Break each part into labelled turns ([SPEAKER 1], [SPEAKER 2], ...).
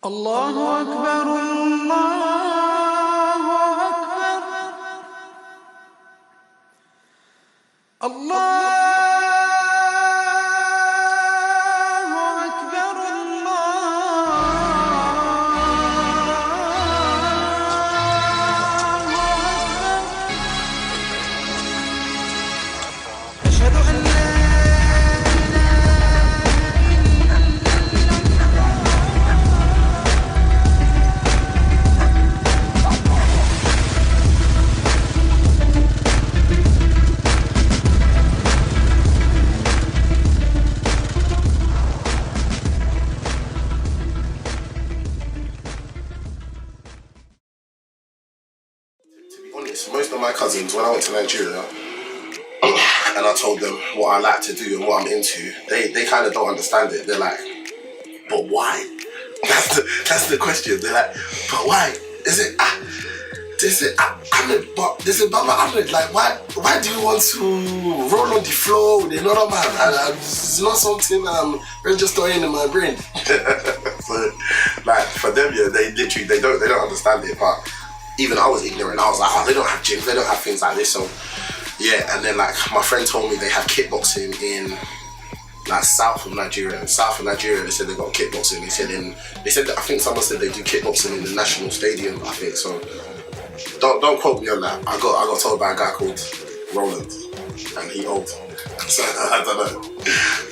[SPEAKER 1] الله أكبر الله أكبر الله أكبر أشهد أن لا
[SPEAKER 2] honest, most of my cousins, when I went to Nigeria and I told them what I like to do and what I'm into, they kind of don't understand it. They're like, but why? That's the question. They're like, but why? But Ahmed, like, why do you want to roll on the floor with another man? And it's not something registering in my brain. So, like, for them, yeah, they don't understand it. But even I was ignorant. I was like, oh, they don't have gyms, they don't have things like this. So yeah, and then like my friend told me they have kickboxing in like south of Nigeria. They said they got kickboxing. They said that I think someone said they do kickboxing in the national stadium, I think. So don't quote me on that. I got told by a guy called Roland, and he old. So I don't know.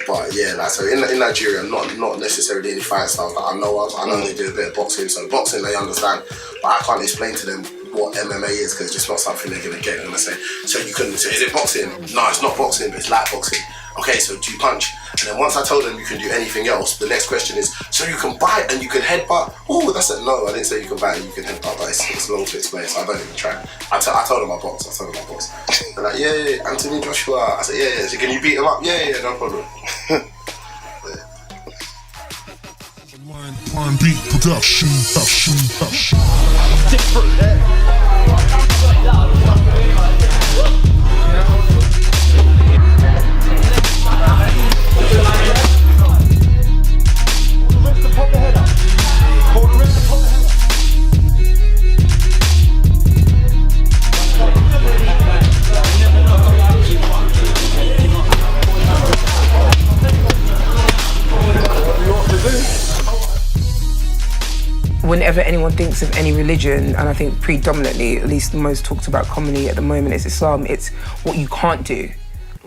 [SPEAKER 2] But yeah, like, so in Nigeria, not necessarily any fight styles that I know of. I know they do a bit of boxing, so boxing they understand, but I can't explain to them what MMA is because it's just not something they're gonna get. They're gonna say, so you couldn't say, is it boxing? No, it's not boxing, but it's light boxing. Okay, so do you punch? And then once I told them you can do anything else, the next question is, so you can bite and you can headbutt? Oh, that's it. No, I didn't say you can bite and you can headbutt, but it's long to explain, so I don't even try. I told them I box. They're like, yeah, Anthony Joshua. I said, yeah. So can you beat him up? Yeah, no problem.
[SPEAKER 3] One beat production.
[SPEAKER 4] Whenever anyone thinks of any religion, and I think predominantly, at least the most talked about commonly at the moment is Islam, it's what you can't do.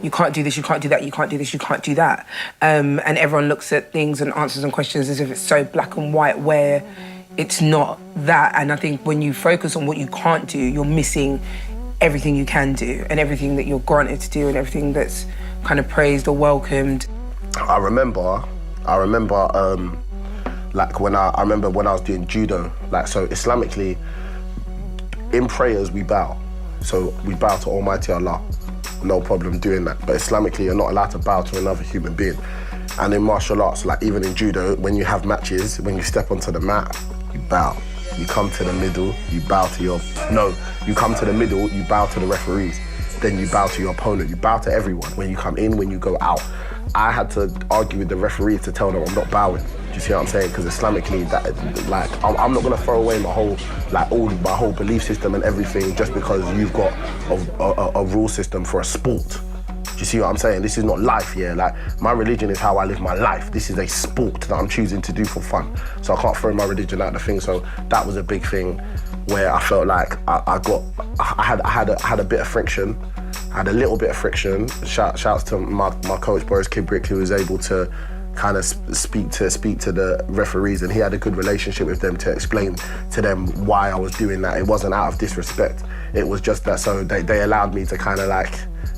[SPEAKER 4] You can't do this, you can't do that, you can't do this, you can't do that. And everyone looks at things and answers and questions as if it's so black and white, where it's not that. And I think when you focus on what you can't do, you're missing everything you can do and everything that you're granted to do and everything that's kind of praised or welcomed.
[SPEAKER 2] I remember like when I remember when I was doing judo, like, so Islamically, in prayers we bow. So we bow to Almighty Allah, no problem doing that. But Islamically, you're not allowed to bow to another human being. And in martial arts, like even in judo, when you have matches, when you step onto the mat, you bow. You come to the middle, you bow to you come to the middle, you bow to the referees. Then you bow to your opponent, you bow to everyone. When you come in, when you go out. I had to argue with the referee to tell them I'm not bowing. Do you see what I'm saying? Because Islamically, that, like, I'm not gonna throw away my whole belief system and everything just because you've got a rule system for a sport. Do you see what I'm saying? This is not life, yeah? Like, my religion is how I live my life. This is a sport that I'm choosing to do for fun. So I can't throw my religion out the thing. So that was a big thing where I felt like I had a bit of friction. I had a little bit of friction. Shouts to my coach Boris Kibrick, who was able to kind of speak to the referees, and he had a good relationship with them to explain to them why I was doing that. It wasn't out of disrespect. It was just that, so they allowed me to kind of like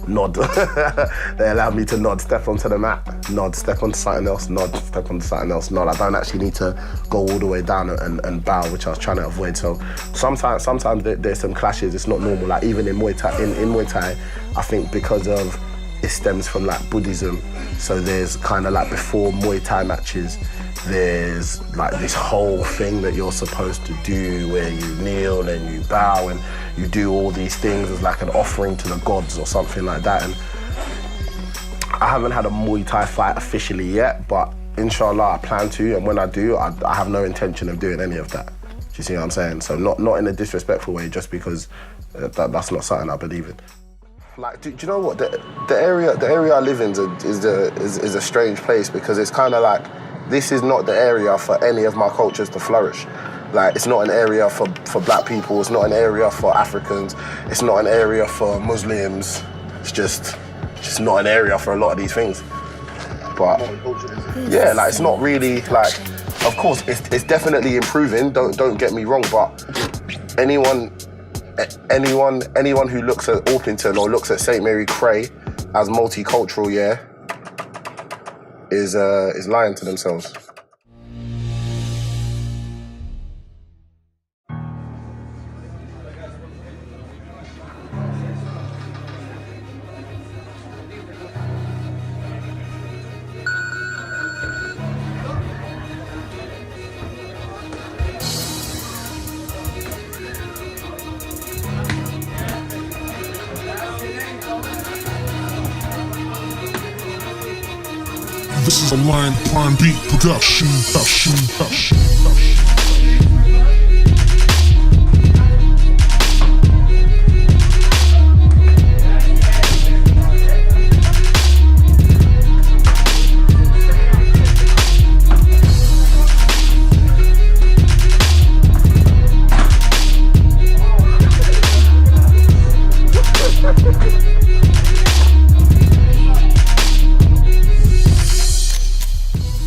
[SPEAKER 2] nod. They allowed me to nod, step onto the mat, nod, step onto something else, nod, step onto something else, nod. I don't actually need to go all the way down and bow, which I was trying to avoid. So sometimes there's some clashes. It's not normal. Like even in Muay Thai, in Muay Thai, I think because of it stems from like Buddhism. So there's kind of like before Muay Thai matches, there's like this whole thing that you're supposed to do where you kneel and you bow and you do all these things as like an offering to the gods or something like that. And I haven't had a Muay Thai fight officially yet, but inshallah, I plan to, and when I do, I have no intention of doing any of that. Do you see what I'm saying? So not in a disrespectful way, just because that's not something I believe in. Like, do you know what? The area I live in is a strange place, because it's kind of like, this is not the area for any of my cultures to flourish. Like, it's not an area for black people, it's not an area for Africans, it's not an area for Muslims. It's just not an area for a lot of these things. But yeah, like, it's not really like, of course, it's definitely improving, don't get me wrong, but anyone who looks at Orpington or looks at St. Mary Cray as multicultural, yeah, is lying to themselves.
[SPEAKER 3] This is a Line Prime Beat production.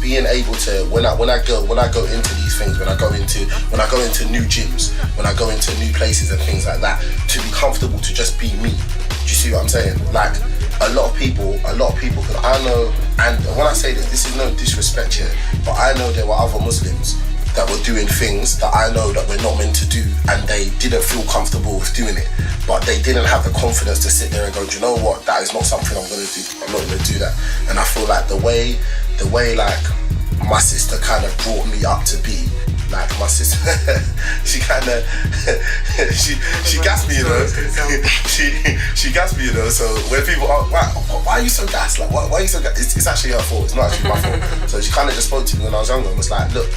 [SPEAKER 2] Being able to, when I go into these things, when I go into new gyms, when I go into new places and things like that, to be comfortable to just be me. Do you see what I'm saying? Like, a lot of people, because I know, and when I say this is no disrespect here, but I know there were other Muslims that were doing things that I know that we're not meant to do, and they didn't feel comfortable with doing it, but they didn't have the confidence to sit there and go, do you know what, that is not something I'm going to do. I'm not going to do that. And I feel like the way like my sister kind of brought me up to be, like, my sister, she kind of, she gassed me, you know. she gassed me, you know. So when people are, why are you so gassed? Like, why are you so gassed? It's actually her fault. It's not actually my fault. So she kind of just spoke to me when I was younger and was like, look,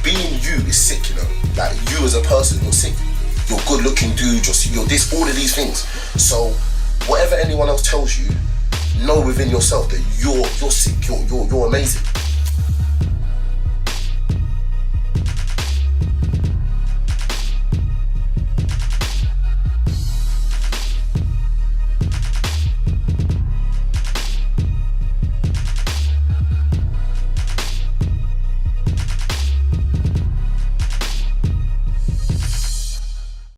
[SPEAKER 2] being you is sick, you know. Like, you as a person, you're sick. You're a good-looking dude. You're this, all of these things. So whatever anyone else tells you, know within yourself that you're sick. You're amazing.